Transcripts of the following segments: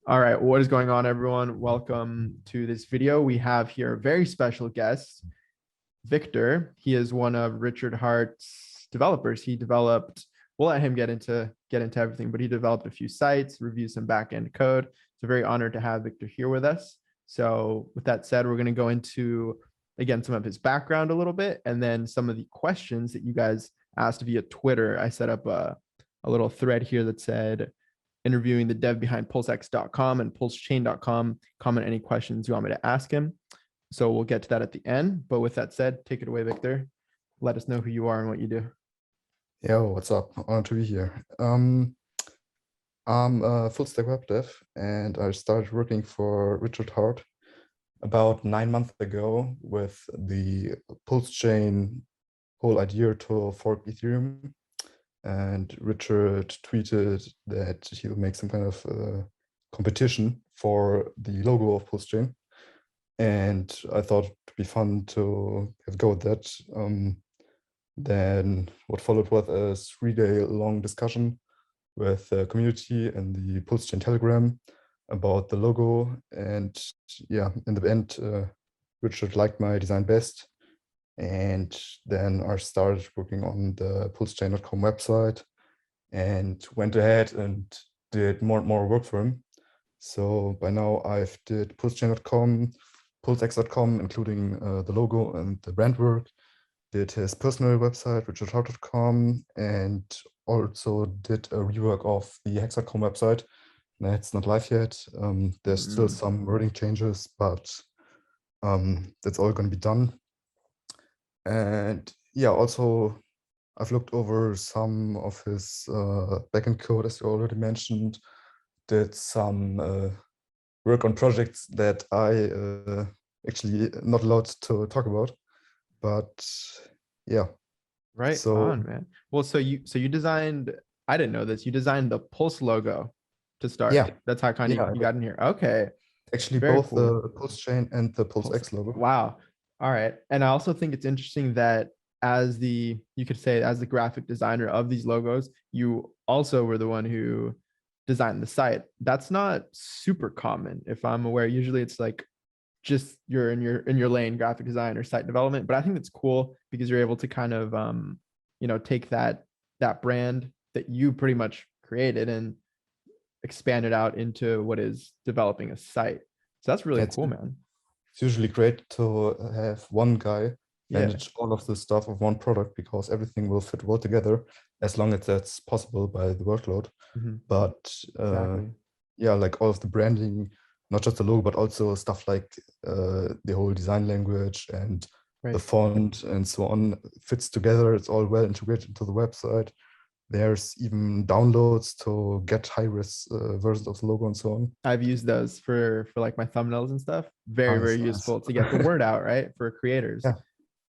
All right, what is going on, everyone? Welcome to this video. We have here a very special guest, Viktor. He is one of Richard Hart's developers. He developed, we'll let him get into everything, but he developed a few sites, reviewed some backend code. It's a very honor to have Viktor here with us. So with that said, we're going to go into, again, some of his background a little bit, and then some of the questions that you guys asked via Twitter. I set up a little thread here that said, interviewing the dev behind PulseX.com and PulseChain.com. Comment any questions you want me to ask him. So we'll get to that at the end. But with that said, take it away, Viktor. Let us know who you are and what you do. Yo, what's up? Honored to be here. I'm a full stack web dev, and I started working for Richard Hart about 9 months ago with the PulseChain whole idea to fork Ethereum. And Richard tweeted that he'll make some kind of competition for the logo of PulseChain. And I thought it'd be fun to have a go at that. Then what followed was a 3-day long discussion with the community and the PulseChain Telegram about the logo. And yeah, in the end, Richard liked my design best. And then I started working on the PulseChain.com website and went ahead and did more and more work for him. So by now I've did PulseChain.com, PulseX.com, including the logo and the brand work, did his personal website, richardhart.com, and also did a rework of the hex.com website. That's not live yet. There's still some wording changes, but that's all going to be done. And yeah, also I've looked over some of his backend code, as you already mentioned, did some work on projects that I actually not allowed to talk about, but yeah. Right on, man. Well, so you designed, I didn't know this, you designed the Pulse logo to start. Yeah. That's how kind of you got in here. Okay. Actually, Very both cool. The PulseChain and the PulseX logo. Wow. All right. And I also think it's interesting that as the graphic designer of these logos, you also were the one who designed the site. That's not super common, if I'm aware. Usually it's like just you're in your lane, graphic design or site development. But I think it's cool because you're able to kind of take that brand that you pretty much created and expand it out into what is developing a site. So that's really cool, man. It's usually great to have one guy manage all of the stuff of one product, because everything will fit well together as long as that's possible by the workload. But yeah, like all of the branding, not just the logo, but also stuff like the whole design language and the font and so on fits together. It's all well integrated into the website. There's even downloads to get high-res versions of the logo and so on. I've used those for like my thumbnails and stuff. Very useful to get the word out, right? For creators. Yeah,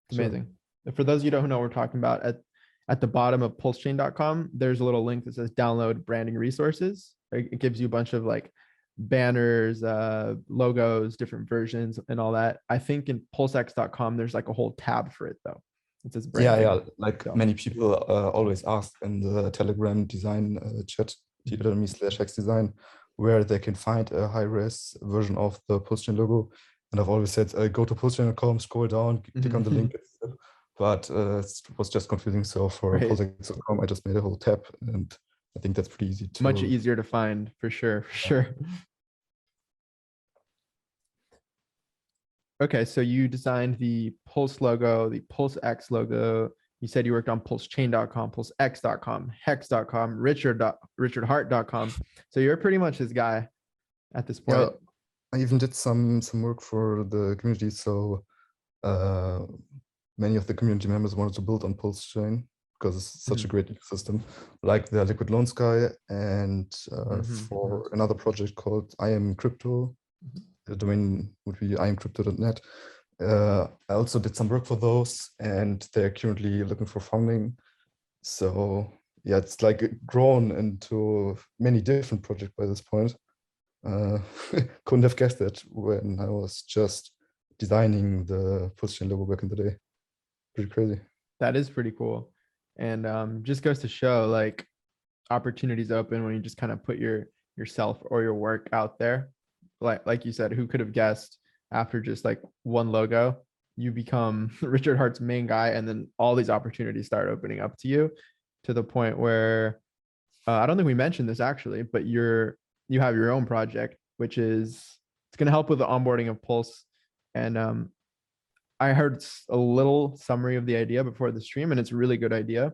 it's amazing. For those of you who don't know what we're talking about, at the bottom of pulsechain.com, there's a little link that says download branding resources. It gives you a bunch of like banners, logos, different versions and all that. I think in pulsex.com, there's like a whole tab for it though. It says branding. Yeah. Like many people always ask in the Telegram design chat, t.me/hexdesign, where they can find a high-res version of the PulseChain logo. And I've always said, go to pulsechain.com, scroll down, click on the link. But it was just confusing. So for PulseX.com, I just made a whole tab, and I think that's pretty easy to. Much easier to find, for sure. Okay, so you designed the Pulse logo, the PulseX logo. You said you worked on PulseChain.com, PulseX.com, Hex.com, RichardHart.com. So you're pretty much this guy at this point. Yeah, I even did some work for the community. So many of the community members wanted to build on PulseChain because it's such a great ecosystem, like the Liquid Loan Sky, and for another project called I Am Crypto. The domain would be imcrypto.net. I also did some work for those, and they're currently looking for funding. So yeah, it's like grown into many different projects by this point. Couldn't have guessed that when I was just designing the PulseChain logo back in the day. Pretty crazy. That is pretty cool. And just goes to show like opportunities open when you just kind of put yourself or your work out there. Like you said, who could have guessed after just like one logo, you become Richard Hart's main guy, and then all these opportunities start opening up to you to the point where I don't think we mentioned this actually, but you have your own project, which is it's going to help with the onboarding of Pulse. And I heard a little summary of the idea before the stream, and it's a really good idea.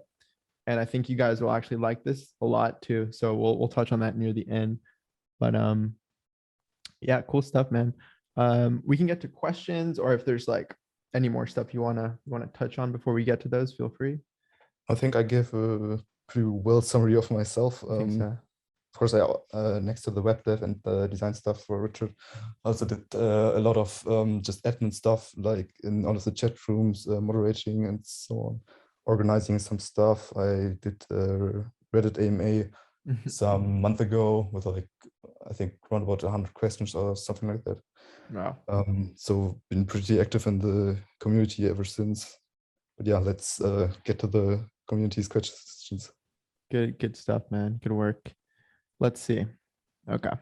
And I think you guys will actually like this a lot too. So we'll touch on that near the end. But yeah, cool stuff, man. We can get to questions, or if there's like any more stuff you wanna touch on before we get to those, feel free. I think I gave a pretty well summary of myself. I think so. Of course, I next to the web dev and the design stuff for Richard, also did a lot of just admin stuff, like in all of the chat rooms, moderating and so on, organizing some stuff. I did Reddit AMA some month ago with like, I think around about 100 questions or something like that. Wow. So been pretty active in the community ever since. But yeah, let's get to the community's questions. Good stuff, man. Good work. Let's see. Okay.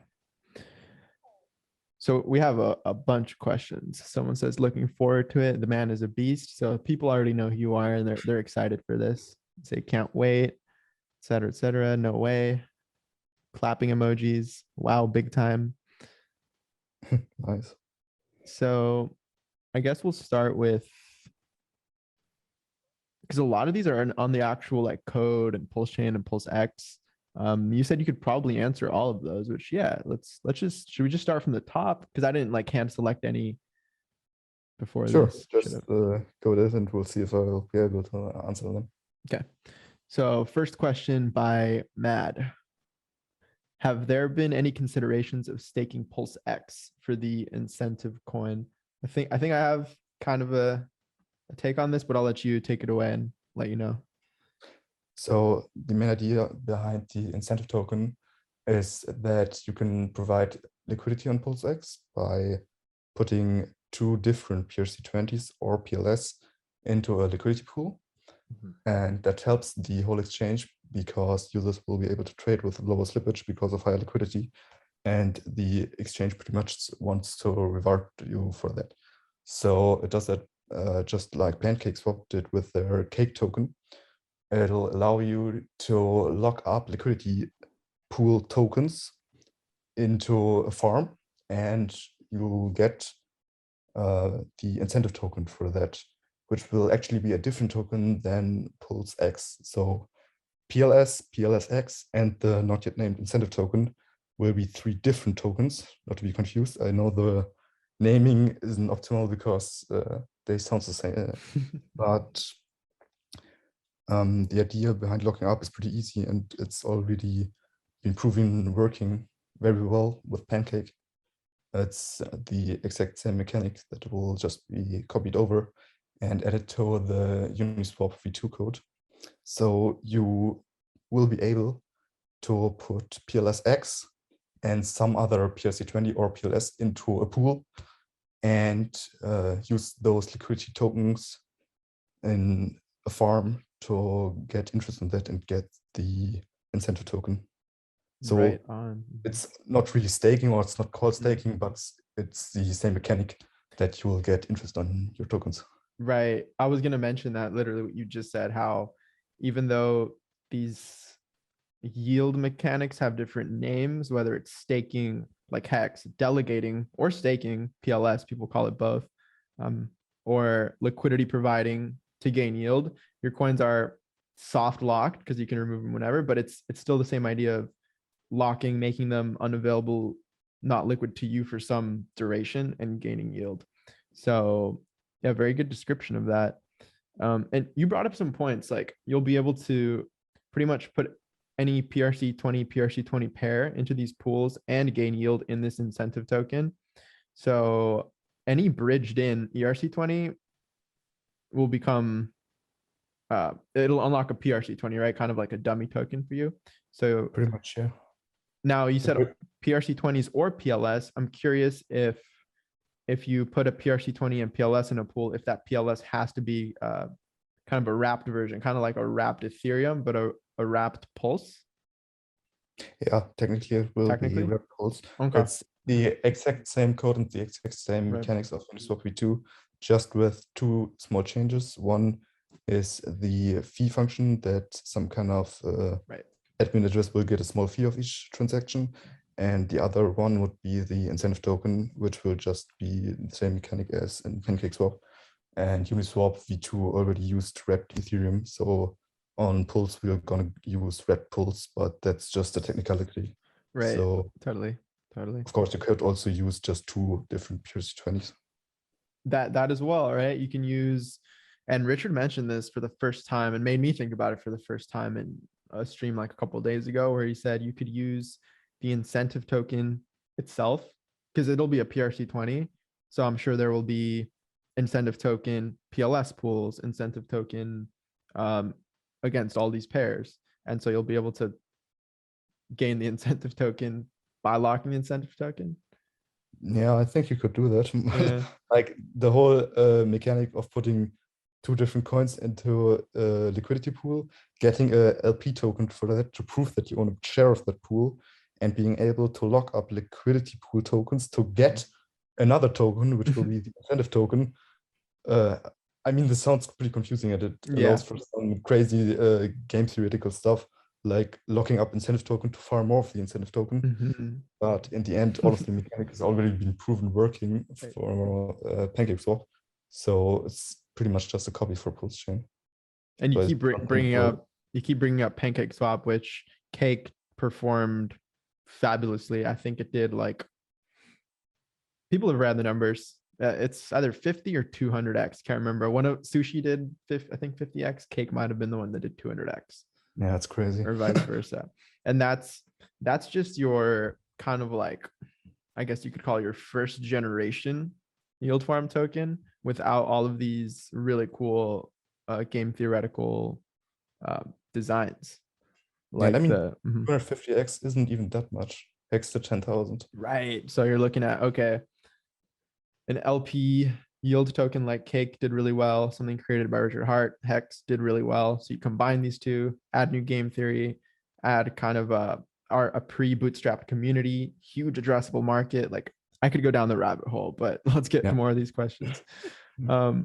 So we have a bunch of questions. Someone says, looking forward to it. The man is a beast. So people already know who you are, and they're excited for this. Say can't wait, et cetera. No way. Clapping emojis. Wow, big time. Nice. So I guess we'll start with, because a lot of these are on the actual like code and PulseChain and PulseX. You said you could probably answer all of those, which yeah, should we just start from the top? Because I didn't like hand select any before sure, this. just go with it and we'll see if I'll be able to answer them. Okay. So first question by Mad. Have there been any considerations of staking PulseX for the incentive coin? I think I have kind of a take on this, but I'll let you take it away and let you know. So the main idea behind the incentive token is that you can provide liquidity on PulseX by putting two different PRC20s or PLS into a liquidity pool. And that helps the whole exchange because users will be able to trade with lower slippage because of higher liquidity. And the exchange pretty much wants to reward you for that. So it does that just like PancakeSwap did with their cake token. It'll allow you to lock up liquidity pool tokens into a farm, and you get the incentive token for that, which will actually be a different token than PulseX. So PLS, PLSX, and the not yet named incentive token will be three different tokens, not to be confused. I know the naming isn't optimal because they sound the same, but the idea behind locking up is pretty easy, and it's already been proven working very well with Pancake. It's the exact same mechanic that will just be copied over and added to the Uniswap v2 code. So you will be able to put PLSX and some other PRC20 or PLS into a pool and use those liquidity tokens in a farm to get interest in that and get the incentive token. So right on. It's not really staking, or it's not called staking, but it's the same mechanic that you will get interest on your tokens. Right. I was going to mention that literally what you just said, how even though these yield mechanics have different names, whether it's staking like Hex, delegating, or staking PLS, people call it both, or liquidity providing to gain yield, your coins are soft locked because you can remove them whenever, but it's still the same idea of locking, making them unavailable, not liquid to you for some duration, and gaining yield. So yeah, very good description of that. And you brought up some points, like you'll be able to pretty much put any PRC20 pair into these pools and gain yield in this incentive token. So any bridged in ERC20 will become, it'll unlock a PRC20, right? Kind of like a dummy token for you. So pretty much, yeah. Now you said PRC20s or PLS. I'm curious if you put a PRC20 and PLS in a pool, if that PLS has to be kind of a wrapped version, kind of like a wrapped Ethereum, but a wrapped Pulse, Yeah, technically it will be technically. wrapped Pulse. Okay. It's the exact same code and the exact same Right. mechanics of Uniswap v2, just with two small changes. One is the fee function, that some kind of Right. admin address will get a small fee of each transaction. And the other one would be the incentive token, which will just be the same mechanic as in PancakeSwap. And Uniswap v2 already used wrapped Ethereum. So on Pulse, we're going to use wrapped Pulse, but that's just a technicality. Right. So Totally. of course, you could also use just two different PRC20s. That as well, right? You can use, and Richard mentioned this for the first time and made me think about it for the first time in a stream like a couple of days ago, where he said you could use the incentive token itself because it'll be a PRC20. So I'm sure there will be incentive token PLS pools, incentive token against all these pairs. And so you'll be able to gain the incentive token by locking the incentive token. Yeah, I think you could do that. Yeah. Like the whole mechanic of putting two different coins into a liquidity pool, getting a LP token for that to prove that you own a share of that pool, and being able to lock up liquidity pool tokens to get another token, which will be the incentive token. I mean, this sounds pretty confusing, and it allows for some crazy game theoretical stuff, like locking up incentive token to farm more of the incentive token. Mhm. But in the end, all of the mechanic has already been proven working Right. for PancakeSwap. So it's pretty much just a copy for PulseChain. And you So keep bringing up PancakeSwap, which Cake performed fabulously. I think it did like, people have read the numbers. It's either 50 or 200x. Can't remember. One of Sushi did 50, I think 50x. Cake might have been the one that did 200x, Yeah, it's crazy. or vice versa. And that's just your kind of like, I guess you could call your first generation yield farm token without all of these really cool game theoretical designs. Yeah, and I Like mean, the 250x isn't even that much. X to 10,000. right. So you're looking at, okay, an LP yield token like Cake did really well. Something created by Richard Hart, Hex did really well. So you combine these two, add new game theory, add kind of a pre-bootstrapped community, huge addressable market. Like I could go down the rabbit hole, but let's get to more of these questions. The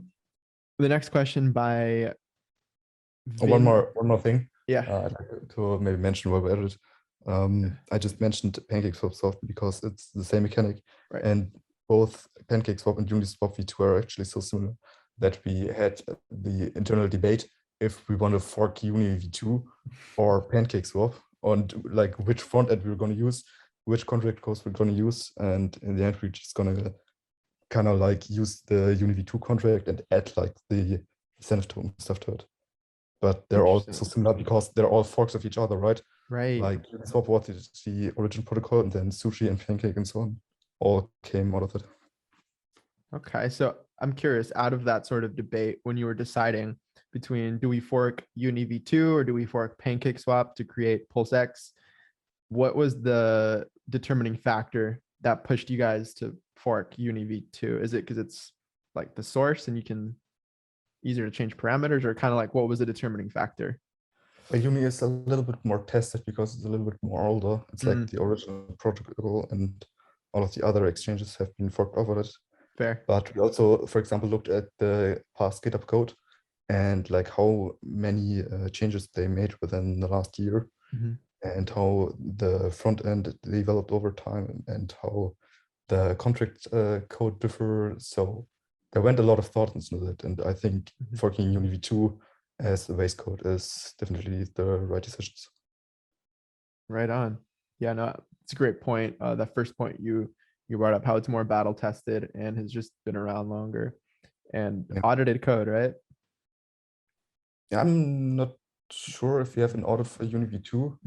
next question by One more thing. Yeah. I'd like to maybe mention while we're at it. I just mentioned PancakeSwap soft because it's the same mechanic, Right. and both PancakeSwap and Uniswap v2 are actually so similar that we had the internal debate if we want to fork Uni v2 or PancakeSwap, and like which front end we were going to use, which contract codes we're going to use, and in the end we're just going to kind of like use the Uni v2 contract and add like the incentive token stuff to it. But they're also similar because they're all forks of each other, right? Right. Like Uniswap was the origin protocol, and then Sushi and Pancake and so on all came out of it. Okay, so I'm curious, out of that sort of debate, when you were deciding between do we fork Uni v2 or do we fork PancakeSwap to create PulseX, what was the determining factor that pushed you guys to fork Uni v2? Is it because it's like the source and you can easier to change parameters, or kind of like what was the determining factor? Uni is a little bit more tested because it's a little bit more older. It's like the original protocol, and all of the other exchanges have been forked over it. Fair. But we also, for example, looked at the past GitHub code and like how many changes they made within the last year, and how the front end developed over time, and how the contract code differ. So there went a lot of thought into it, and I think forking Uni v2 as the base code is definitely the right decisions. Right on. Yeah, no, it's a great point. That first point you brought up, how it's more battle tested and has just been around longer, and audited code, right? Yeah, I'm not sure if we have an audit for Uni v2.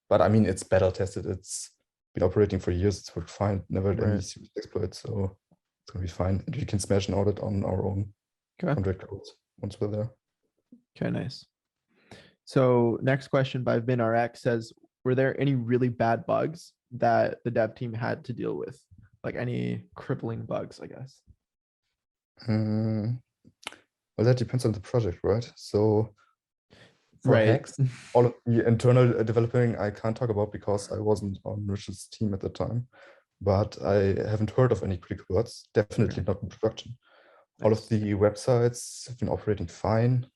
But I mean, it's battle tested. It's been operating for years. It's worked fine. Never had any serious exploits, so it's gonna be fine. And we can smash an audit on our own contract codes once we're there. Okay, nice. So next question by VinRX says, were there any really bad bugs that the dev team had to deal with? Like any crippling bugs, I guess? Well, that depends on the project, right? So for Right. Hex, all of the internal developing I can't talk about because I wasn't on Richard's team at the time, but I haven't heard of any critical words, definitely Okay. not in production. All of Nice. the websites have been operating fine.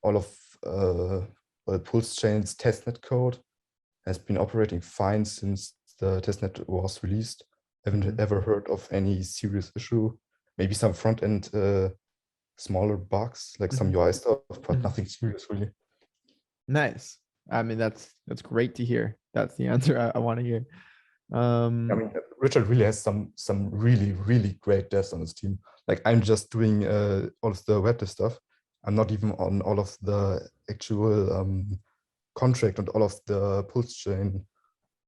All of PulseChain's testnet code has been operating fine since the testnet was released. Haven't ever heard of any serious issue. Maybe some front end smaller bugs, like some UI stuff, but nothing serious really. Nice. I mean, that's great to hear. That's the answer I want to hear. I mean, Richard really has some really great devs on his team. Like I'm just doing all of the web dev stuff. I'm not even on all of the actual contract and all of the PulseChain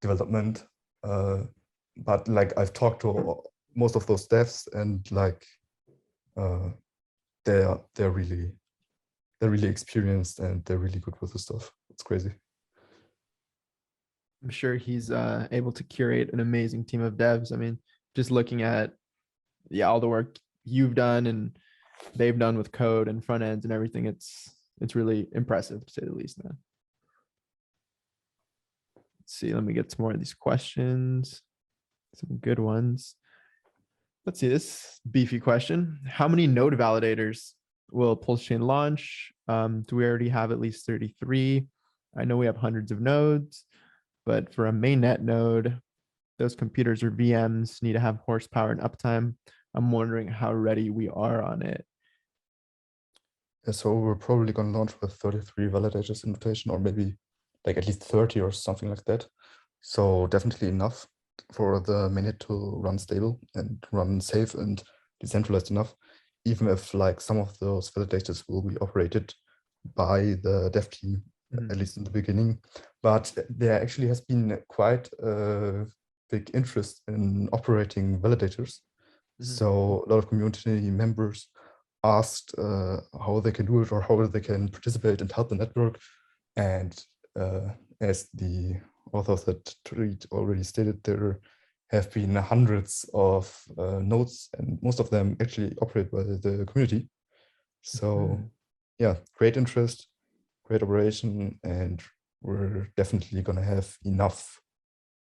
development. But like I've talked to most of those devs, and like they're really experienced and they're really good with the stuff. It's crazy. I'm sure he's able to curate an amazing team of devs. I mean, just looking at all the work you've done and they've done with code and front ends and everything, it's really impressive to say the least, man. Let's see, let me get some more of these questions. Some good ones. Let's see this beefy question. How many node validators will PulseChain launch? Do we already have at least 33? I know we have hundreds of nodes, but for a mainnet node, those computers or VMs need to have horsepower and uptime. I'm wondering how ready we are on it. So we're probably going to launch with 33 validators invitation, or maybe like at least 30 or something like that. So definitely enough for the mainnet to run stable and run safe and decentralized enough, even if like some of those validators will be operated by the dev team, at least in the beginning. But there actually has been quite a big interest in operating validators. So a lot of community members asked how they can do it or how they can participate and help the network. And as the author of that tweet already stated, there have been hundreds of nodes, and most of them actually operate by the community. So yeah, great interest, great operation, and we're definitely going to have enough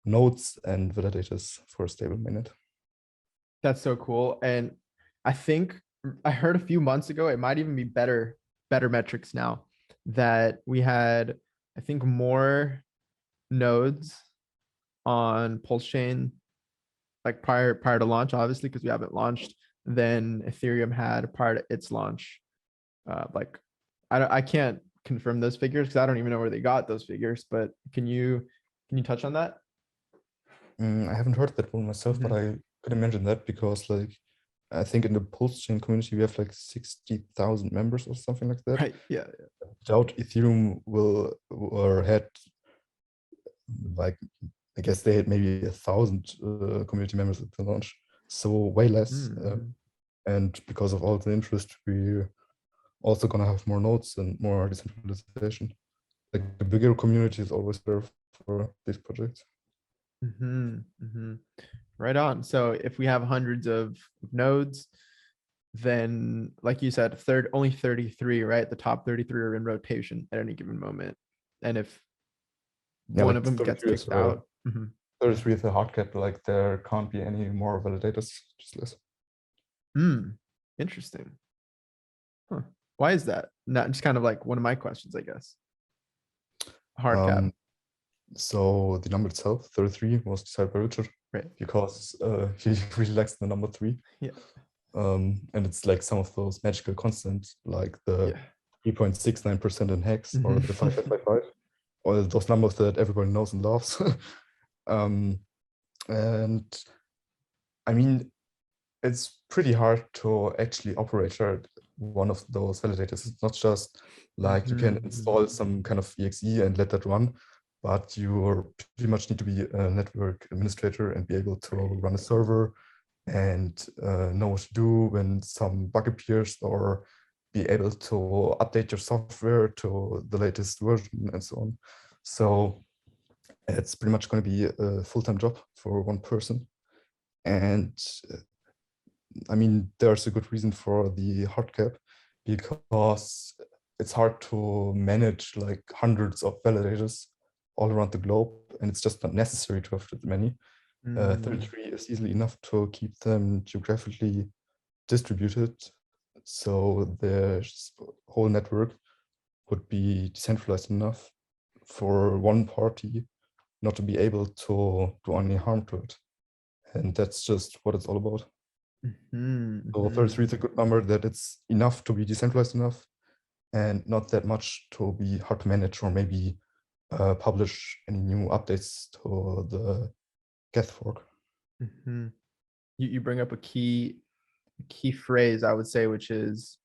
nodes and validators for a stable mainnet. That's so cool. And I think I heard a few months ago, it might even be better metrics now, that we had, I think, more nodes on PulseChain like prior to launch, obviously, because we haven't launched, than Ethereum had prior to its launch. Like I can't confirm those figures because I don't even know where they got those figures, but can you touch on that? I haven't heard that one myself, but I could imagine that because like I think in the PulseChain community we have like 60,000 members or something like that. Right. Yeah. Without Ethereum will or had like I guess they had maybe 1,000 community members at the launch, so way less. And because of all the interest, we're also gonna have more nodes and more decentralization. Like the bigger community is always there for these projects. Right on. So if we have hundreds of nodes, then like you said, only 33, right? The top 33 are in rotation at any given moment. And if one of them gets kicked out, 33 is a hard cap, like there can't be any more validators, just less. Interesting. Huh. Why is that? Not just kind of like one of my questions, I guess. Hard cap. So the number itself, 33, was decided by Richard, right? Because he really likes the number 3. Yeah. And it's like some of those magical constants, like the 3.69% in Hex or the 5.55, or those numbers that everybody knows and loves. And I mean, it's pretty hard to actually operate one of those validators. It's not just like you can install some kind of exe and let that run, but you pretty much need to be a network administrator and be able to run a server and know what to do when some bug appears, or be able to update your software to the latest version and so on. So it's pretty much going to be a full-time job for one person. And I mean, there's a good reason for the hard cap, because it's hard to manage like hundreds of validators all around the globe, and it's just not necessary to have that many. 33 is easily enough to keep them geographically distributed, so the whole network would be decentralized enough for one party not to be able to do any harm to it. And that's just what it's all about. So 33 is a good number, that it's enough to be decentralized enough and not that much to be hard to manage, or maybe publish any new updates to the Geth fork. You bring up a key phrase, I would say, which is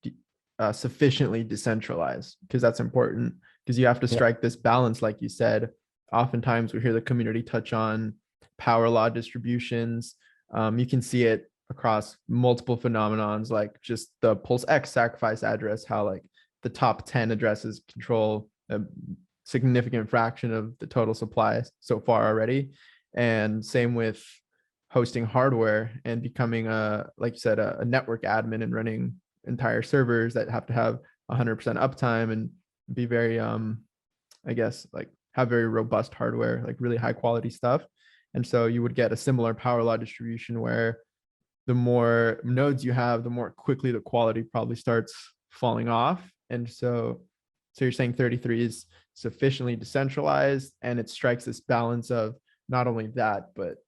sufficiently decentralized, because that's important, because you have to strike this balance, like you said. Oftentimes we hear the community touch on power law distributions. You can see it across multiple phenomenons, like just the PulseX sacrifice address, how like the top 10 addresses control a significant fraction of the total supply so far already. And same with hosting hardware and becoming like you said, a network admin and running entire servers that have to have 100% uptime and be very, I guess, like have very robust hardware, like really high quality stuff. And so you would get a similar power law distribution where the more nodes you have, the more quickly the quality probably starts falling off. And so you're saying 33 is sufficiently decentralized, and it strikes this balance of not only that, but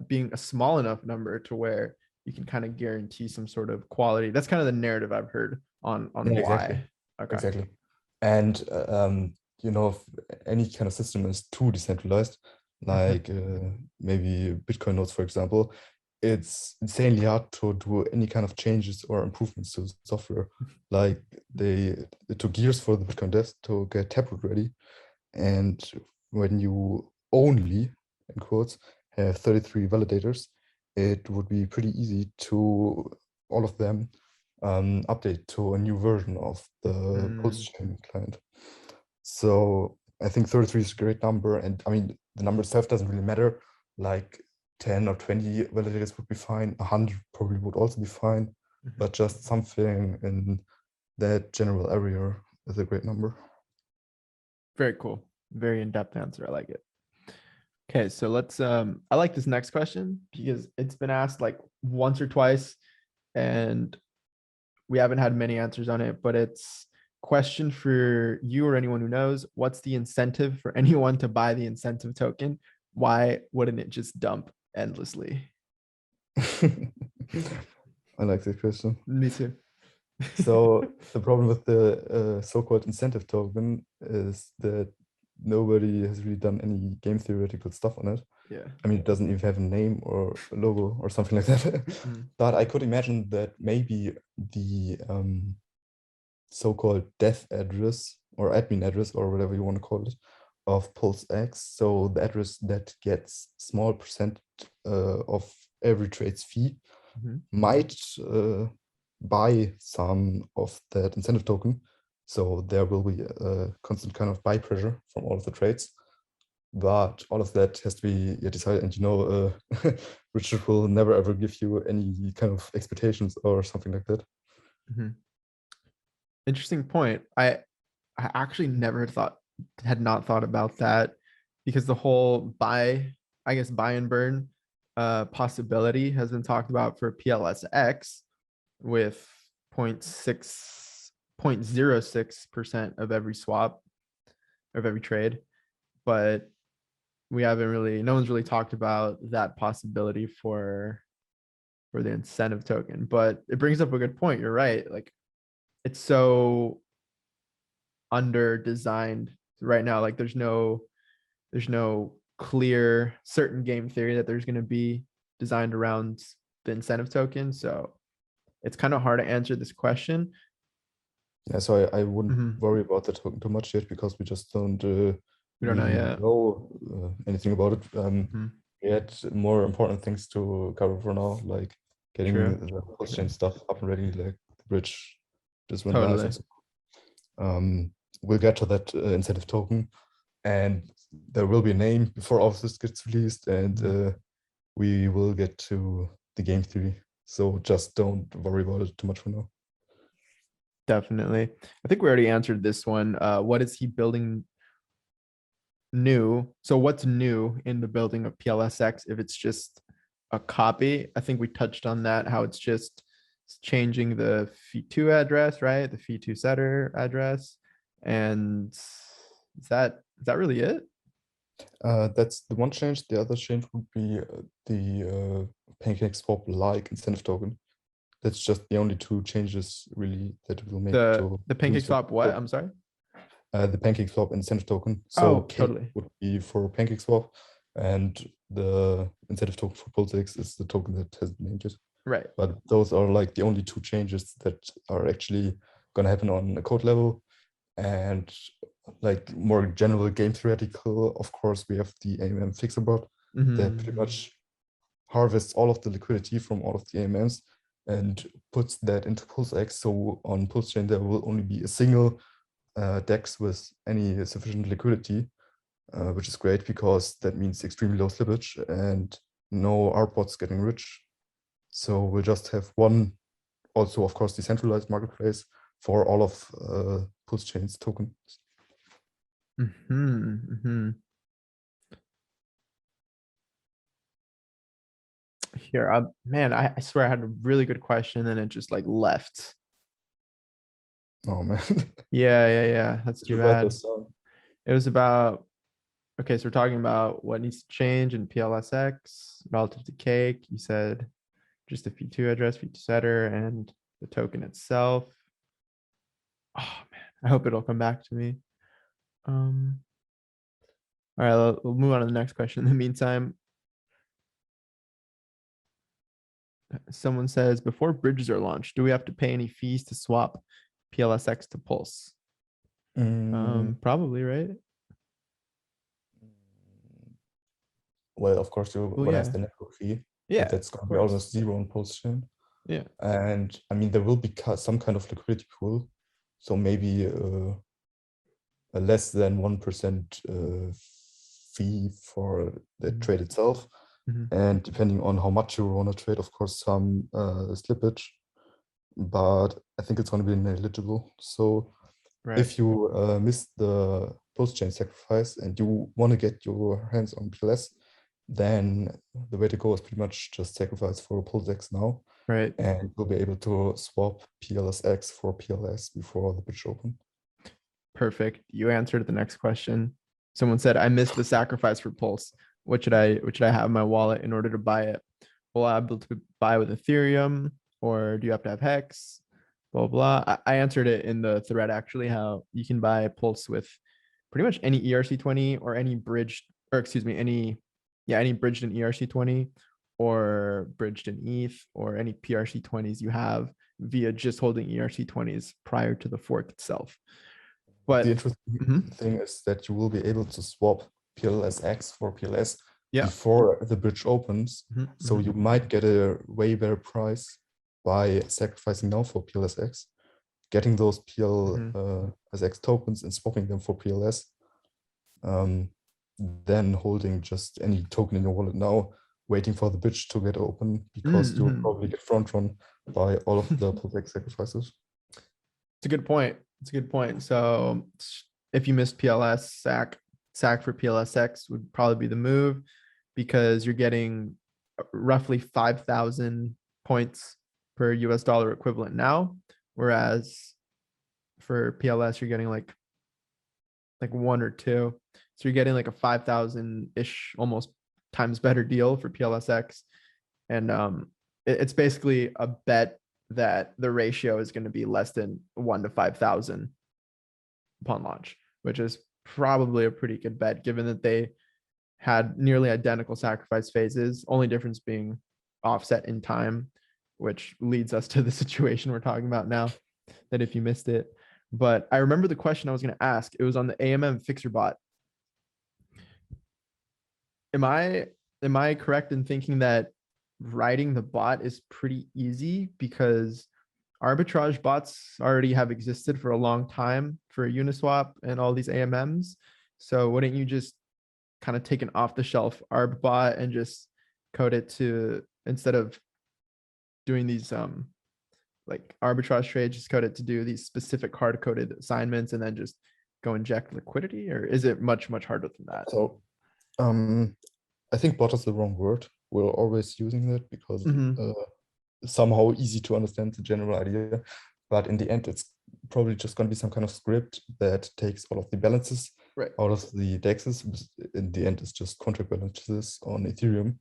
being a small enough number to where you can kind of guarantee some sort of quality. That's kind of the narrative I've heard on Yeah, why. exactly. Okay. Exactly. And you know, if any kind of system is too decentralized, like maybe Bitcoin nodes, for example, it's insanely hard to do any kind of changes or improvements to the software. Like it took years for the Bitcoin devs to get Taproot ready. And when you only, in quotes, have 33 validators, it would be pretty easy to all of them update to a new version of the PulseChain client. So I think 33 is a great number. And I mean, the number itself doesn't really matter. Like 10 or 20 validators would be fine. 100 probably would also be fine. But just something in that general area is a great number. Very cool. Very in-depth answer. I like it. Okay, so let's I like this next question because it's been asked like once or twice and we haven't had many answers on it, but it's question for you or anyone who knows. What's the incentive for anyone to buy the incentive token? Why wouldn't it just dump endlessly? I like this question. Me too. So the problem with the so-called incentive token is that nobody has really done any game theoretical stuff on it. Yeah. I mean, it doesn't even have a name or a logo or something like that. But I could imagine that maybe the so-called dev address or admin address or whatever you want to call it of PulseX, so the address that gets small percent of every trade's fee, might buy some of that incentive token. So there will be a constant kind of buy pressure from all of the trades. But all of that has to be decided. And, you know, Richard will never, ever give you any kind of expectations or something like that. Interesting point. I actually never had not thought about that, because the whole buy and burn possibility has been talked about for PLSX with 0.06% of every swap, of every trade. But no one's really talked about that possibility for the incentive token. But it brings up a good point. You're right. Like, it's so under designed right now. Like there's no clear certain game theory that there's going to be designed around the incentive token. So it's kind of hard to answer this question. Yeah, so I wouldn't worry about the token too much yet, because we just don't know anything about it. We had more important things to cover for now, like getting the PulseChain stuff up and ready, like the bridge just went live. And so, we'll get to that incentive token, and there will be a name before all of this gets released, and we will get to the game theory. So just don't worry about it too much for now. Definitely. I think we already answered this one. What is he building new? So what's new in the building of PLSX if it's just a copy? I think we touched on that, how it's just changing the fee2 address, right? The fee2 setter address. And is that really it? That's the one change. The other change would be the PancakeSwap like incentive token. That's just the only two changes really that will make to The PancakeSwap what? I'm sorry. The PancakeSwap incentive token. So Oh, Cake totally. would be for PancakeSwap, and the incentive token for PulseX is the token that has been named it. Right. But those are like the only two changes that are actually going to happen on a code level. And like more general game theoretical, of course, we have the AMM fixer bot that pretty much harvests all of the liquidity from all of the AMMs and puts that into PulseX. So on PulseChain, there will only be a single DEX with any sufficient liquidity, which is great because that means extremely low slippage and no ARPbots getting rich. So we'll just have one, also of course, decentralized marketplace for all of PulseChain's tokens. Here, man, I swear I had a really good question and it just like left. Oh man. Yeah. That's too bad. This down. It was about, okay, so we're talking about what needs to change in PLSX relative to Cake. You said just the fee2 address, fee2 setter, and the token itself. Oh man, I hope it'll come back to me. All right, we'll move on to the next question. In the meantime, someone says, before bridges are launched, do we have to pay any fees to swap PLSX to Pulse? Probably, right? Well, of course, you Well, will yeah. have the network fee, Yeah, but that's going to be almost zero on PulseChain. Yeah. And I mean, there will be some kind of liquidity pool. So maybe a less than 1% fee for the trade itself. And depending on how much you want to trade, of course, some slippage. But I think it's going to be negligible. So if you miss the PulseChain sacrifice and you want to get your hands on PLS, then the way to go is pretty much just sacrifice for PulseX now. Right. And we'll be able to swap PLSX for PLS before the bridge open. Perfect. You answered the next question. Someone said, I missed the sacrifice for Pulse. What should I have in my wallet in order to buy it? Will I be able to buy with Ethereum, or do you have to have Hex? Blah, blah. I answered it in the thread, actually, how you can buy Pulse with pretty much any ERC20 or any bridged, or excuse me, any bridged in ERC20 or bridged in ETH or any PRC20s you have via just holding ERC20s prior to the fork itself. But the interesting thing is that you will be able to swap PLSX for PLS before the bridge opens. So you might get a way better price by sacrificing now for PLSX, getting those PLSX tokens and swapping them for PLS, then holding just any token in your wallet now, waiting for the bridge to get open because you'll probably get front run by all of the PulseX sacrifices. It's a good point. So if you missed PLS, sack for PLSX would probably be the move, because you're getting roughly 5,000 points per US dollar equivalent now, whereas for PLS you're getting like 1 or 2. So you're getting like a 5,000-ish almost times better deal for PLSX, and it's basically a bet that the ratio is going to be less than 1 to 5,000 upon launch, which is probably a pretty good bet given that they had nearly identical sacrifice phases, only difference being offset in time, which leads us to the situation we're talking about now, that if you missed it. But I remember the question I was going to ask. It was on the AMM fixer bot. Am I correct in thinking that writing the bot is pretty easy, because arbitrage bots already have existed for a long time for Uniswap and all these AMMs? So wouldn't you just kind of take an off-the-shelf arb bot and just code it to, instead of doing these like arbitrage trades, just code it to do these specific hard coded assignments and then just go inject liquidity, or is it much harder than that? So I think bot is the wrong word. We're always using that because somehow easy to understand the general idea. But in the end, it's probably just going to be some kind of script that takes all of the balances out of the dexes. In the end, it's just contract balances on Ethereum.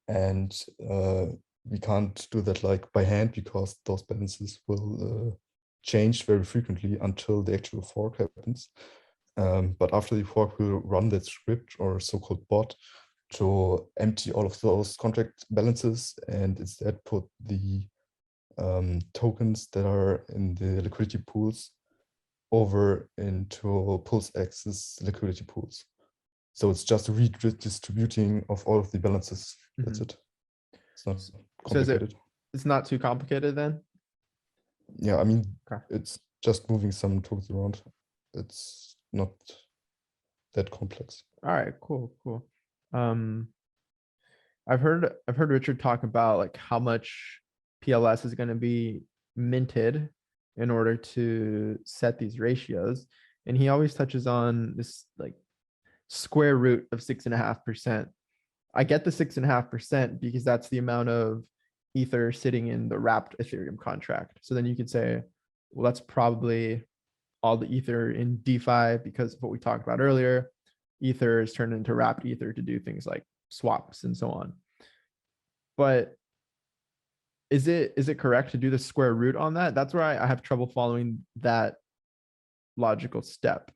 And we can't do that like by hand because those balances will change very frequently until the actual fork happens. But after the fork, we'll run that script or so-called bot to empty all of those contract balances and instead put the tokens that are in the liquidity pools over into PulseX's liquidity pools. So it's just a redistributing of all of the balances. That's it. It's not complicated. So it's not too complicated then? Yeah, I mean, it's just moving some tokens around. It's not that complex. All right, cool. I've heard Richard talk about like how much PLS is going to be minted in order to set these ratios, and he always touches on this like square root of 6.5%. I get the 6.5% because that's the amount of ether sitting in the wrapped Ethereum contract. So then you could say, well, that's probably all the ether in DeFi because of what we talked about earlier. Ether is turned into wrapped ether to do things like swaps and so on. But is it correct to do the square root on that? That's where I have trouble following that logical step.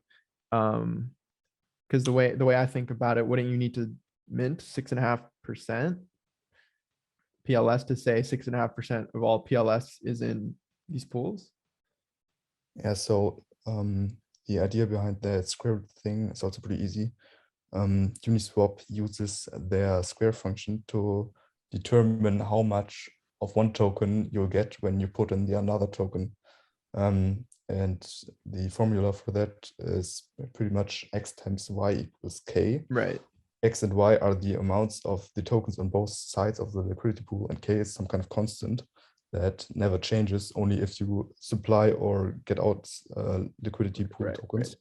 Because the way I think about it, wouldn't you need to mint 6.5% PLS to say 6.5% of all PLS is in these pools? Yeah, so the idea behind that square root thing is also pretty easy. Uniswap uses their square function to determine how much of one token you'll get when you put in the another token. And the formula for that is pretty much x times y equals k. Right. X and y are the amounts of the tokens on both sides of the liquidity pool, and k is some kind of constant that never changes, only if you supply or get out liquidity pool tokens.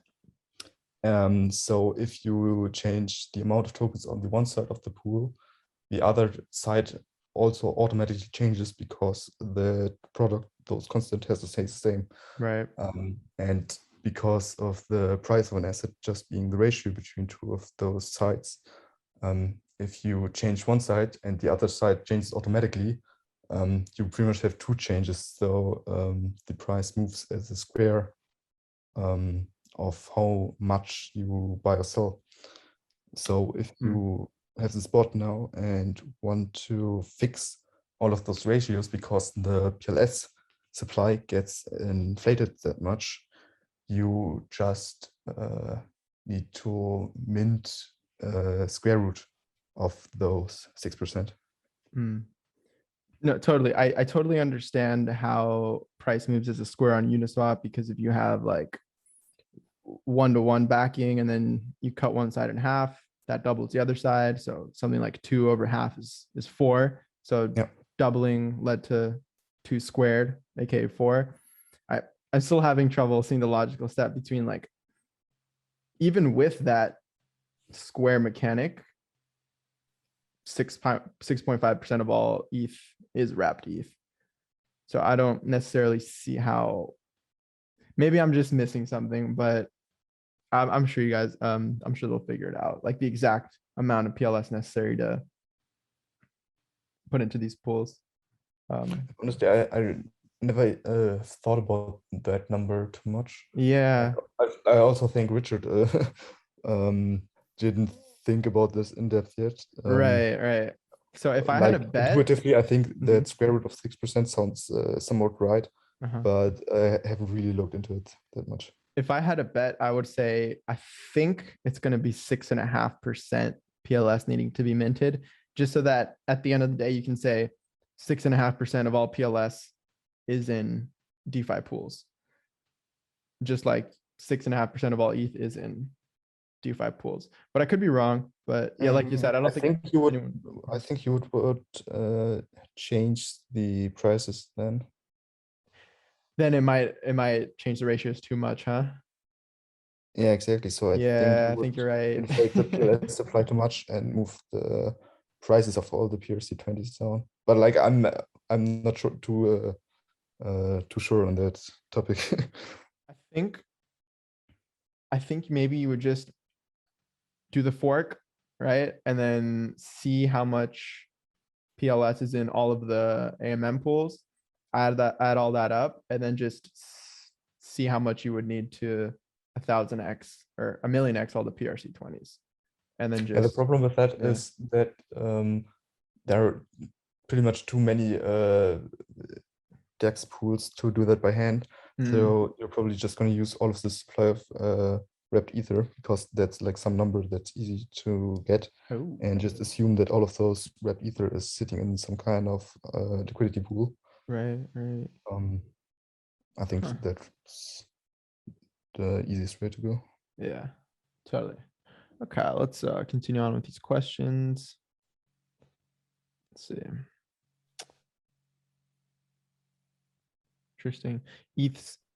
So if you change the amount of tokens on the one side of the pool, the other side also automatically changes because the product, those constant, has to stay the same. Right. And because of the price of an asset just being the ratio between two of those sides, if you change one side and the other side changes automatically, you pretty much have two changes. So the price moves as a square of how much you buy or sell. So if you have this bot now and want to fix all of those ratios because the PLS supply gets inflated that much, you just need to mint square root of those 6%. No, totally. I totally understand how price moves as a square on Uniswap, because if you have like 1-to-1 backing and then you cut one side in half, that doubles the other side. So something like 2 over half is 4. So doubling led to 2 squared, aka 4. I'm still having trouble seeing the logical step between, like, even with that square mechanic, 6.5% of all ETH is wrapped ETH. So I don't necessarily see how. Maybe I'm just missing something, but I'm sure you guys, I'm sure they'll figure it out, like the exact amount of PLS necessary to put into these pools. Honestly, I never thought about that number too much. Yeah. I also think Richard didn't think about this in depth yet. Right. So if I had a bet, intuitively, I think that square root of 6% sounds somewhat right, but I haven't really looked into it that much. If I had a bet, I would say I think it's going to be 6.5% PLS needing to be minted, just so that at the end of the day, you can say 6.5% of all PLS is in DeFi pools, just like 6.5% of all ETH is in DeFi pools, but I could be wrong. But yeah, like you said, I don't think you would. anyone. I think you would change the prices then. Then it might change the ratios too much, huh? Yeah, exactly. So I think Yeah, you I think would you're right. inflate the PLS supply too much and move the prices of all the PRC20s down. But like I'm not sure too sure on that topic. I think maybe you would just do the fork, right? And then see how much PLS is in all of the AMM pools, add all that up, and then just see how much you would need to 1000x or 1,000,000x all the PRC20s. And then Yeah, the just problem with that yeah. is that there are pretty much too many DEX pools to do that by hand. So you're probably just going to use all of the supply of wrapped ether, because that's like some number that's easy to get, and just assume that all of those wrapped ether is sitting in some kind of liquidity pool. Right. I think that's the easiest way to go. Yeah, totally. Okay, let's continue on with these questions. Let's see. Interesting.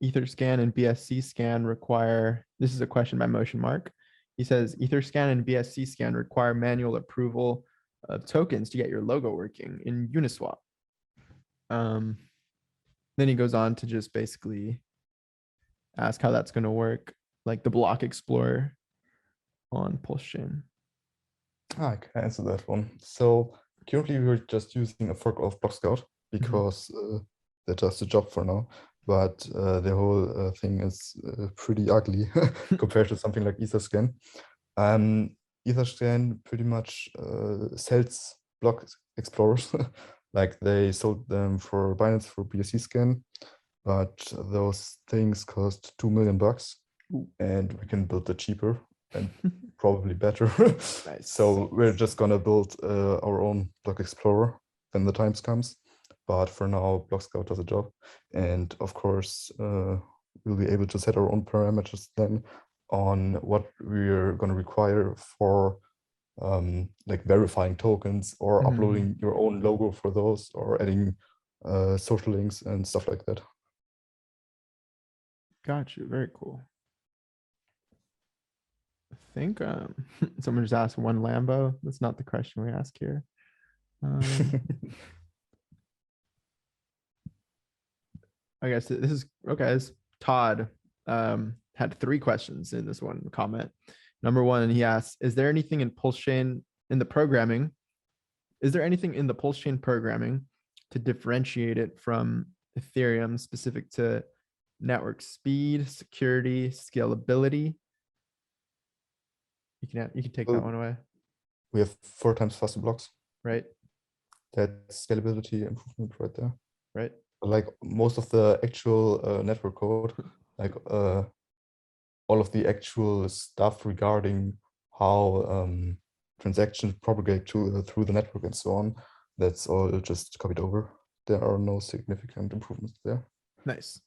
Etherscan and BSC scan require, this is a question by Motion Mark. He says Etherscan and BSC scan require manual approval of tokens to get your logo working in Uniswap. Then he goes on to just basically ask how that's going to work, like the block explorer on PulseChain. I can answer that one. So currently we're just using a fork of BlockScout because that does the job for now. But the whole thing is pretty ugly compared to something like Etherscan. Etherscan pretty much sells block explorers. Like they sold them for Binance for BSC scan, but those things cost $2 million, and we can build it cheaper and probably better. Nice. So we're just gonna build our own block explorer when the times comes. But for now, BlockScout does a job, and of course we'll be able to set our own parameters then on what we're going to require for like verifying tokens or uploading your own logo for those, or adding social links and stuff like that. Got you. Very cool. I think someone just asked one Lambo. That's not the question we ask here. I guess this is okay. This Todd had 3 questions in this one comment. Number 1, he asks, is there anything in PulseChain in the programming? Is there anything in the PulseChain programming to differentiate it from Ethereum specific to network speed, security, scalability? You can take that one away. We have 4 times faster blocks. Right. That's scalability improvement right there. Right. Like most of the actual network code, like all of the actual stuff regarding how transactions propagate through the network and so on, that's all just copied over. There are no significant improvements there. Nice.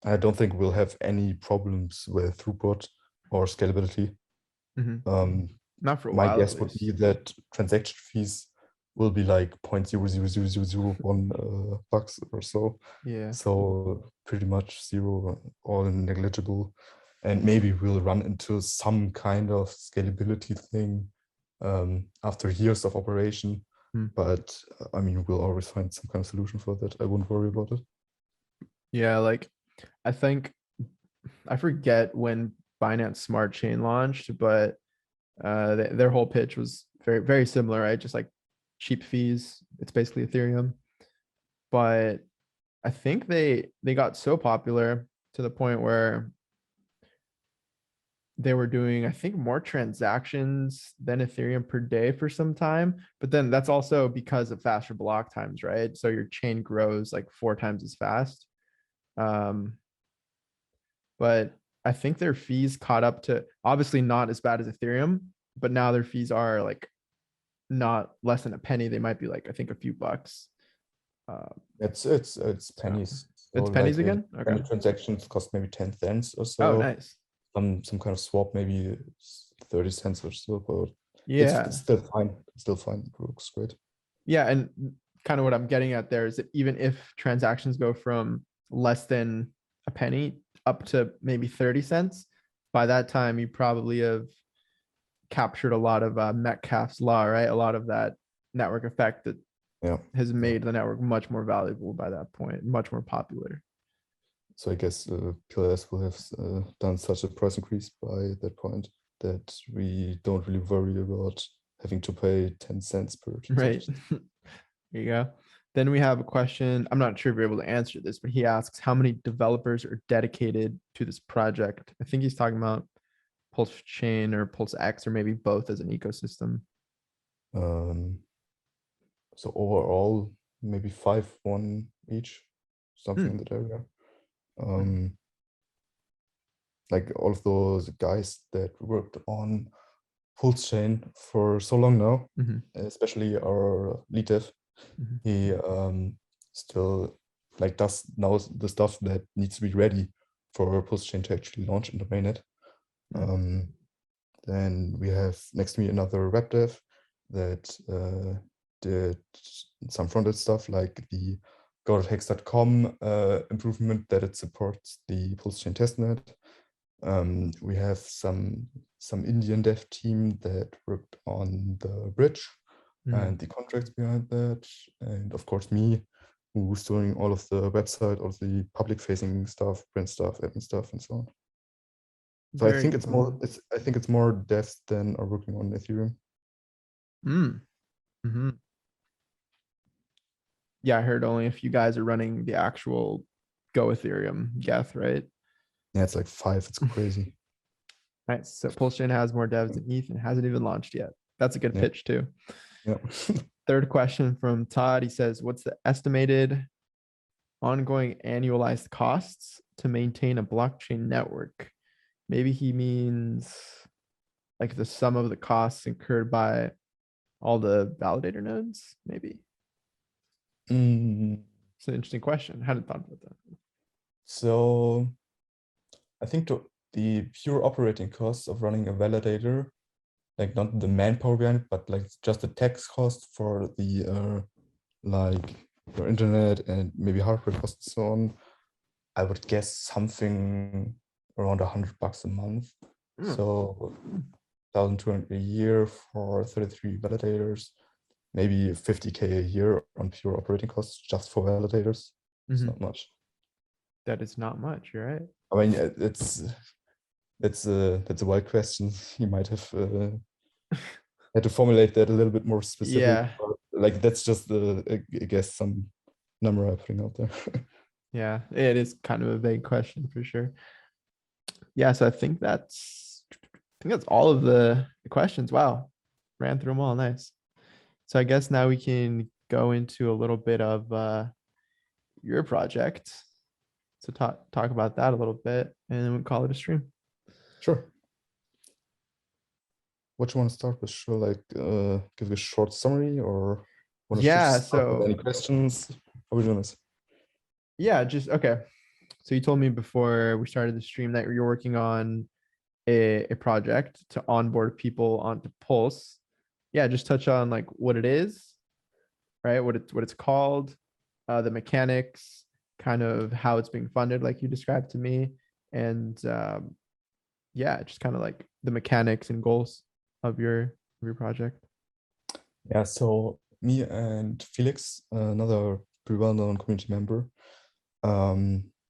I don't think we'll have any problems with throughput or scalability. Not for a my while. My guess would be that transaction fees will be like 0.00001 bucks or so. Yeah. So pretty much zero, all negligible. And maybe we'll run into some kind of scalability thing after years of operation. But I mean, we'll always find some kind of solution for that. I wouldn't worry about it. Yeah, like I think I forget when Binance Smart Chain launched, but their whole pitch was very, very similar, right? Just like cheap fees. It's basically Ethereum. But I think they got so popular to the point where they were doing, I think, more transactions than Ethereum per day for some time. But then that's also because of faster block times, right? So your chain grows like 4 times as fast. But I think their fees caught up to, obviously not as bad as Ethereum, but now their fees are like not less than a penny. They might be like, I think, a few bucks. It's pennies. It's pennies again? Okay. And the transactions cost maybe 10 cents or so. Oh, nice. some kind of swap, maybe 30 cents or so, but Yeah. it's still fine. It's still fine. It works great. Yeah. And kind of what I'm getting at there is that even if transactions go from less than a penny up to maybe 30 cents, by that time you probably have captured a lot of Metcalfe's law, right? A lot of that network effect that Yeah. has made the network much more valuable by that point, much more popular. So I guess PLS will have done such a price increase by that point that we don't really worry about having to pay 10 cents per Right. transaction. There you go. Then we have a question. I'm not sure if you're able to answer this, but he asks how many developers are dedicated to this project. I think he's talking about PulseChain or PulseX or maybe both as an ecosystem. So overall, maybe 1 each, something in that area. Like all of those guys that worked on PulseChain for so long now, especially our lead dev, he still like does now the stuff that needs to be ready for PulseChain to actually launch in the mainnet. Then we have next to me another web dev that did some front-end stuff like the go.hex.com improvement that it supports the PulseChain testnet. We have some Indian dev team that worked on the bridge and the contracts behind that, and of course me, who's doing all of the website, all of the public-facing stuff, print stuff, admin stuff, and so on. So I think it's more devs than are working on Ethereum. Yeah, I heard only a few guys are running the actual Go Ethereum Geth, right? Yeah, it's like 5. It's crazy. Nice. So PulseChain has more devs than ETH and hasn't even launched yet. That's a good pitch too. Yeah. Third question from Todd. He says, what's the estimated ongoing annualized costs to maintain a blockchain network? Maybe he means like the sum of the costs incurred by all the validator nodes, maybe. It's an interesting question. I hadn't thought about that. So I think the pure operating costs of running a validator, like not the manpower behind it, but like just the tax cost for the like your internet and maybe hardware costs and so on, I would guess something around $100 a month. So 1,200 a year for 33 validators, maybe 50K a year on pure operating costs just for validators. It's not much. That is not much. You're right. I mean, that's a wild question. You might have had to formulate that a little bit more specific. Yeah. Like that's just I guess some number I'm putting out there. Yeah, it is kind of a vague question for sure. Yeah, so I think that's all of the questions. Wow, ran through them all. Nice. So I guess now we can go into a little bit of your project. So talk about that a little bit, and then we'll call it a stream. Sure. What you want to start with? Should I like give a short summary, or want to start with any questions? How are we doing this? Yeah, just okay. So you told me before we started the stream that you're working on a project to onboard people onto Pulse. Yeah, just touch on like what it is, right? What it's called, the mechanics, kind of how it's being funded, like you described to me, and yeah, just kind of like the mechanics and goals of your project. Yeah, so me and Felix, another pretty well-known community member,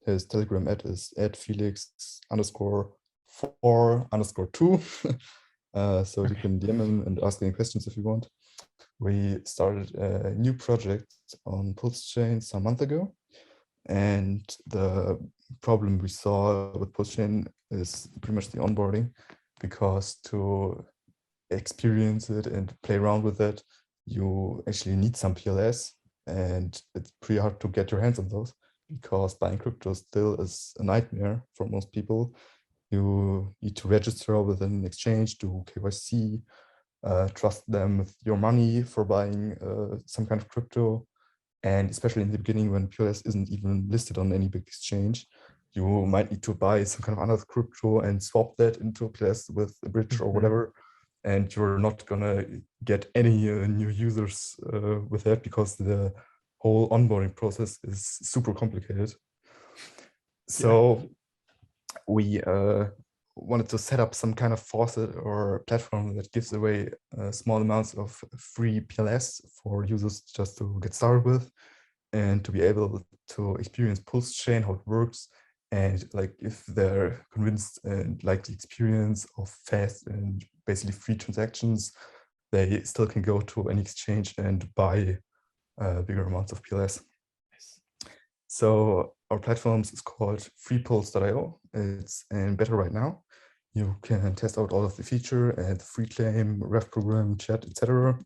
his Telegram ad is @Felix_4_2. So you can DM him and ask any questions if you want. We started a new project on PulseChain some month ago, and the problem we saw with PulseChain is pretty much the onboarding, because to experience it and play around with it, you actually need some PLS, and it's pretty hard to get your hands on those because buying crypto still is a nightmare for most people. You need to register with an exchange, do KYC, trust them with your money for buying some kind of crypto. And especially in the beginning when PLS isn't even listed on any big exchange, you might need to buy some kind of another crypto and swap that into a PLS with a bridge or whatever. And you're not gonna get any new users with that because the whole onboarding process is super complicated. So we wanted to set up some kind of faucet or platform that gives away small amounts of free PLS for users just to get started with, and to be able to experience PulseChain, how it works, and like if they're convinced and like the experience of fast and basically free transactions, they still can go to any exchange and buy bigger amounts of PLS. So our platform is called freepulse.io. It's in beta right now. You can test out all of the feature and free claim, ref program, chat, etc.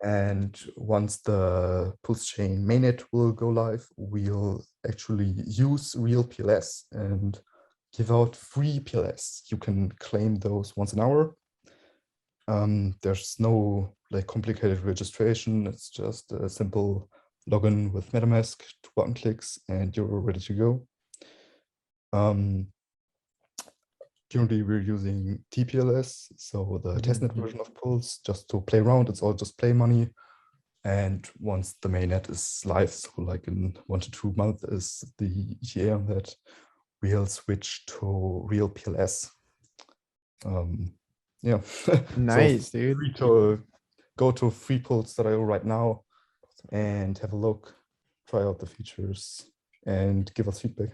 And once the PulseChain mainnet will go live, we'll actually use real PLS and give out free PLS. You can claim those once an hour. There's no like complicated registration. It's just a simple login with MetaMask, 2 button clicks, and you're ready to go. Currently, we're using TPLS, so the testnet version of Pulse, just to play around. It's all just play money. And once the mainnet is live, so like in 1 to 2 months is the ETA on that, we'll switch to real PLS. Yeah. Nice, so dude. free to go to freepulse.io right now and have a look, try out the features, and give us feedback.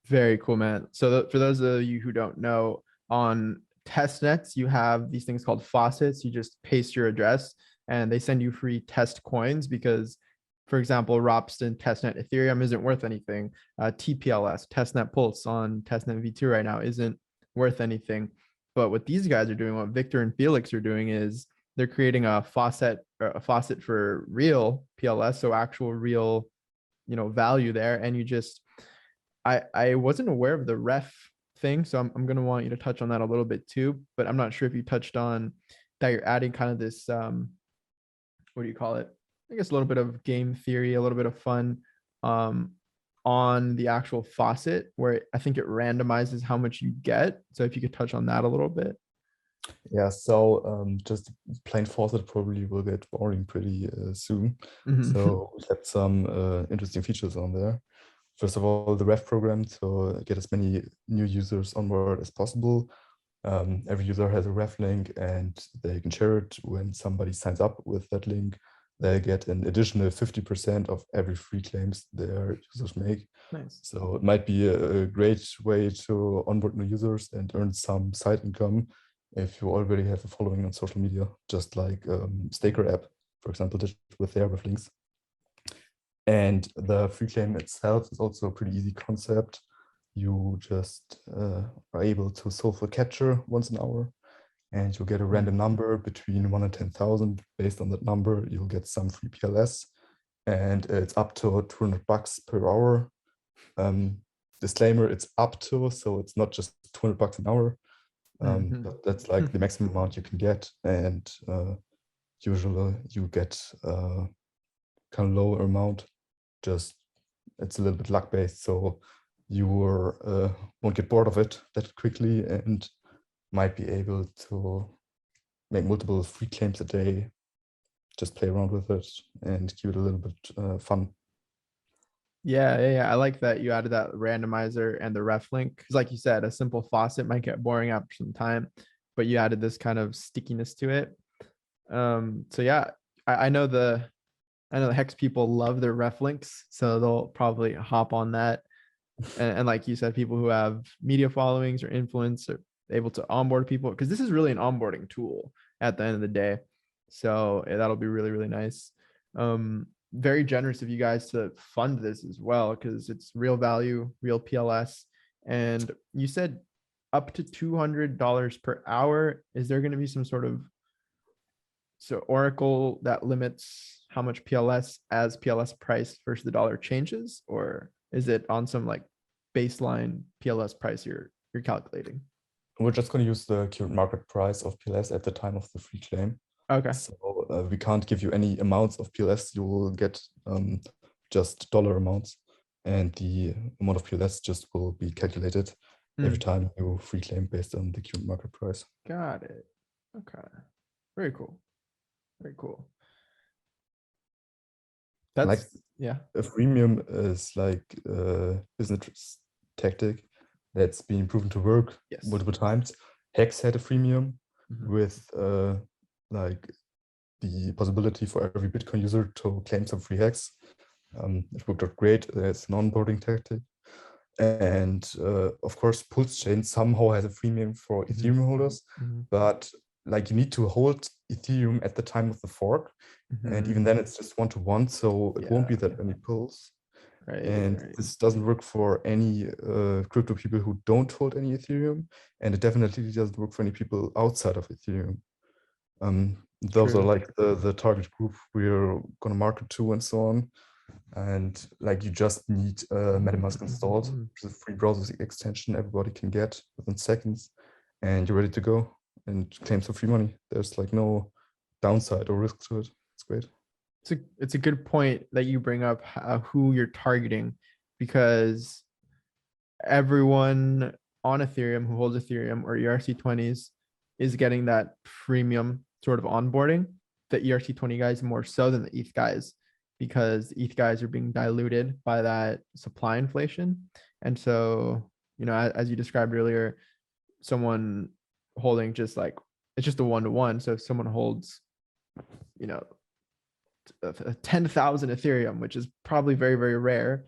Very cool, man. So for those of you who don't know, on testnets, you have these things called faucets. You just paste your address and they send you free test coins because, for example, Ropsten testnet Ethereum isn't worth anything. TPLS, testnet Pulse on testnet V2 right now isn't worth anything. But what these guys are doing, what Viktor and Felix are doing, is they're creating a faucet for real PLS, so actual real, value there. And you just, I wasn't aware of the ref thing, so I'm gonna want you to touch on that a little bit too. But I'm not sure if you touched on that you're adding kind of this what do you call it? I guess a little bit of game theory, a little bit of fun on the actual faucet, where I think it randomizes how much you get. So if you could touch on that a little bit. Yeah, so just plain faucet probably will get boring pretty soon. So we had some interesting features on there. First of all, the ref program to get as many new users on board as possible. Every user has a ref link and they can share it. When somebody signs up with that link, they get an additional 50% of every free claims their users make. Nice. So it might be a great way to onboard new users and earn some side income if you already have a following on social media, just like Staker app, for example, did with their ref links. And the free claim itself is also a pretty easy concept. You just are able to solve a captcha once an hour, and you'll get a random number between 1 and 10,000. Based on that number, you'll get some free PLS, and it's up to $200 per hour. Disclaimer: it's up to, so it's not just $200 an hour. But that's like the maximum amount you can get, and usually you get kind of lower amount. Just it's a little bit luck based, so you won't get bored of it that quickly and might be able to make multiple free claims a day, just play around with it and keep it a little bit fun. Yeah. I like that you added that randomizer and the ref link, because like you said, a simple faucet might get boring after some time, but you added this kind of stickiness to it. So yeah, I know the Hex people love their ref links, so they'll probably hop on that. And like you said, people who have media followings or influence are able to onboard people, because this is really an onboarding tool at the end of the day. So that'll be really, really nice. Very generous of you guys to fund this as well, because it's real value, real PLS. And you said up to $200 per hour. Is there going to be some sort of oracle that limits how much PLS as PLS price versus the dollar changes, or is it on some like baseline PLS price you're calculating? We're just going to use the current market price of PLS at the time of the free claim. Okay. So we can't give you any amounts of PLS. You will get just dollar amounts, and the amount of PLS just will be calculated every time you free claim based on the current market price. Got it. Okay. Very cool. Very cool. That's like yeah. a freemium is like a business tactic that's been proven to work Yes. multiple times. Hex had a freemium with like the possibility for every Bitcoin user to claim some free Hex. It worked out great as an onboarding tactic. And of course, PulseChain somehow has a freemium for Ethereum holders, but like you need to hold Ethereum at the time of the fork. And even then it's just 1-to-1, so it won't be that many pulls. And this doesn't work for any crypto people who don't hold any Ethereum, and it definitely doesn't work for any people outside of Ethereum. Those are like the target group we're gonna market to and so on. And like you just need MetaMask installed, which is a free browser extension everybody can get within seconds, and you're ready to go and claim some free money. There's like no downside or risk to it. It's great. It's a good point that you bring up who you're targeting, because everyone on Ethereum who holds Ethereum or ERC20s is getting that premium sort of onboarding. The ERC20 guys more so than the ETH guys, because ETH guys are being diluted by that supply inflation. And so, you know, as you described earlier, someone holding just like, it's just a 1-to-1. So if someone holds, you know, 10,000 Ethereum, which is probably very, very rare,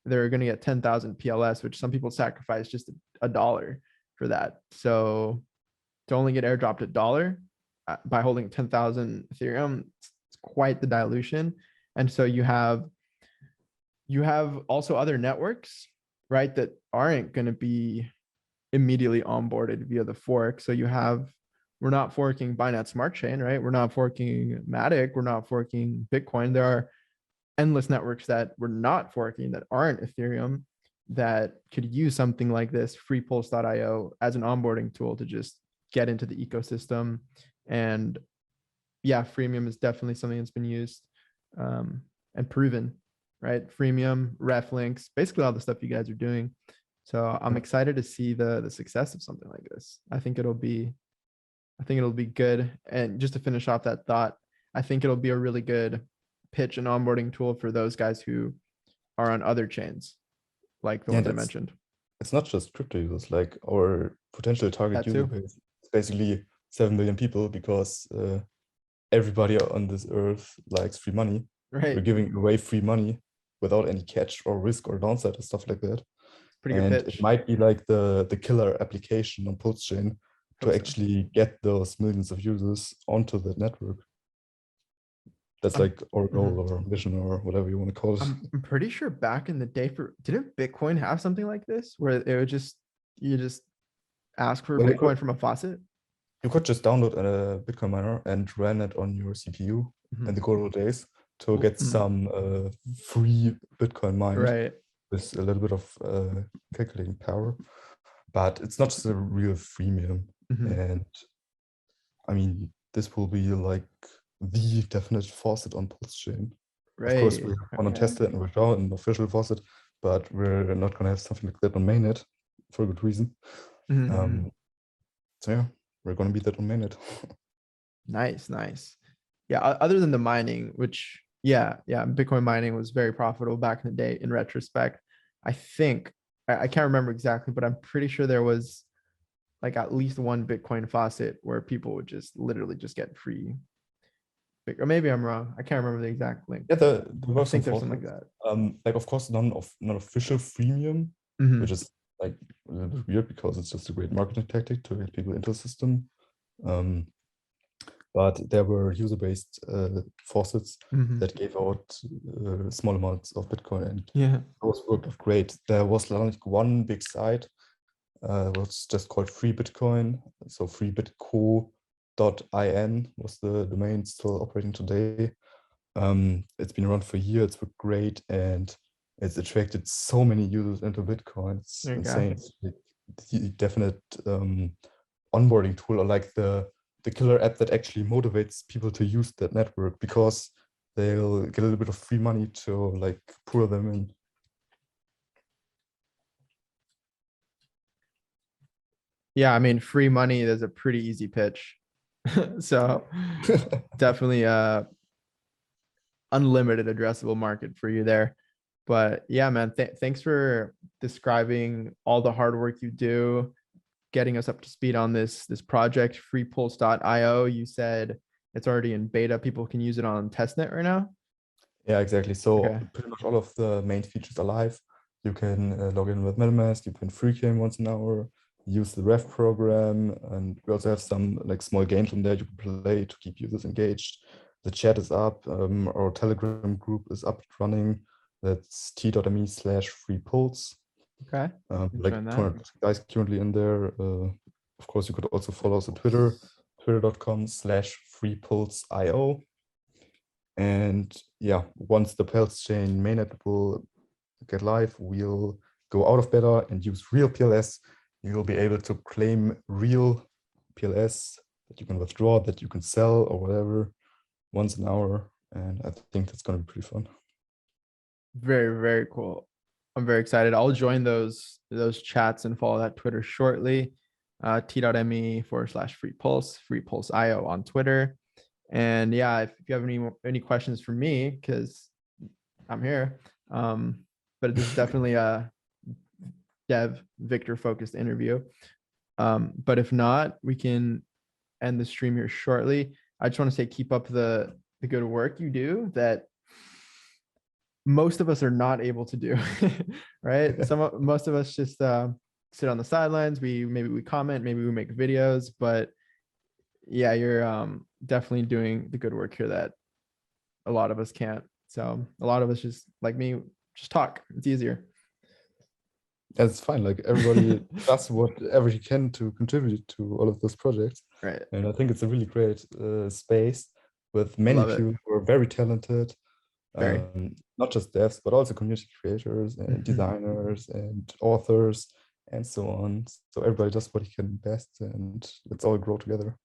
they're going to get 10,000 PLS, which some people sacrifice just a dollar for that. So to only get airdropped $1 by holding 10,000 Ethereum, it's quite the dilution. And so you have also other networks, right, that aren't going to be immediately onboarded via the fork. So we're not forking Binance Smart Chain, right? We're not forking Matic. We're not forking Bitcoin. There are endless networks that we're not forking that aren't Ethereum that could use something like this, freepulse.io, as an onboarding tool to just get into the ecosystem. And yeah, freemium is definitely something that's been used and proven, right? Freemium, ref links, basically all the stuff you guys are doing. So I'm excited to see the success of something like this. I think it'll be good. And just to finish off that thought, I think it'll be a really good pitch and onboarding tool for those guys who are on other chains, like the ones I mentioned. It's not just crypto users, like our potential target user base is basically 7 million people, because everybody on this earth likes free money. Right. We're giving away free money without any catch or risk or downside and stuff like that. Pretty good pitch. It might be like the killer application on PulseChain to actually get those millions of users onto that network. That's like our goal or mission or whatever you want to call it. I'm pretty sure back in the day, didn't Bitcoin have something like this where it would you just ask for Bitcoin from a faucet? You could just download a Bitcoin miner and run it on your CPU in the good old days to get some free Bitcoin mined, right, with a little bit of calculating power. But it's not just a real freemium. And I mean, this will be like the definite faucet on PulseChain. Right. Of course, we want to test it and we're out an official faucet, but we're not going to have something like that on mainnet for a good reason. So yeah, we're going to be that on mainnet. Nice. Yeah, other than the mining, which Bitcoin mining was very profitable back in the day in retrospect. I think, I can't remember exactly, but I'm pretty sure there was like at least one Bitcoin faucet where people would just literally just get free. Or maybe I'm wrong. I can't remember the exact link. Yeah, there I think there's something like that. Like, of course, non-official freemium, which is like a little bit weird because it's just a great marketing tactic to get people into the system. But there were user-based faucets that gave out small amounts of Bitcoin, and those worked out great. There was like one big site, was just called Free Bitcoin. So freebitco.in was the domain, still operating today. It's been around for years. It's worked great, and it's attracted so many users into Bitcoin. It's insane. It's the definite onboarding tool, or like the killer app that actually motivates people to use that network, because they'll get a little bit of free money to like pour them in. Yeah, I mean, free money is a pretty easy pitch. So definitely unlimited addressable market for you there. But yeah, man, thanks for describing all the hard work you do, getting us up to speed on this project, freepulse.io. You said it's already in beta. People can use it on testnet right now. Yeah, exactly. So Okay. pretty much all of the main features are live. You can log in with MetaMask, you can free game once an hour, use the ref program, and we also have some like small games on there you can play to keep users engaged. The chat is up, our Telegram group is up and running. That's t.me/freepulse. Okay. Like Join that. 200 guys currently in there. Of course, you could also follow us on Twitter, twitter.com/freepulse.io. And yeah, once the PulseChain mainnet will get live, we'll go out of beta and use real PLS. You'll be able to claim real PLS that you can withdraw, that you can sell or whatever once an hour. And I think that's going to be pretty fun. Very, very cool. I'm very excited. I'll join those chats and follow that Twitter shortly. T.me/freepulse, freepulse.io on Twitter. And yeah, if you have any questions for me, because I'm here. But this is definitely a dev Viktor focused interview. But if not, we can end the stream here shortly. I just want to say keep up the good work you do that most of us are not able to do, right? Most of us just sit on the sidelines. Maybe we comment, maybe we make videos, but yeah, you're definitely doing the good work here that a lot of us can't. So a lot of us just like me, just talk. It's easier. It's fine. Like everybody does whatever he can to contribute to all of those projects. Right. And I think it's a really great space with I many love it. people who are very talented. Very. Not just devs, but also community creators and designers and authors and so on. So everybody does what he can best, and let's all grow together.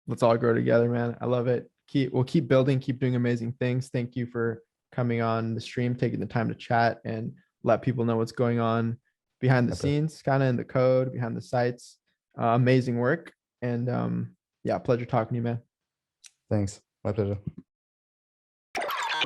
Let's all grow together, man. I love it. We'll keep building, keep doing amazing things. Thank you for coming on the stream, taking the time to chat and let people know what's going on behind the scenes, kind of in the code, behind the sites. Amazing work. And yeah, pleasure talking to you, man. Thanks. My pleasure.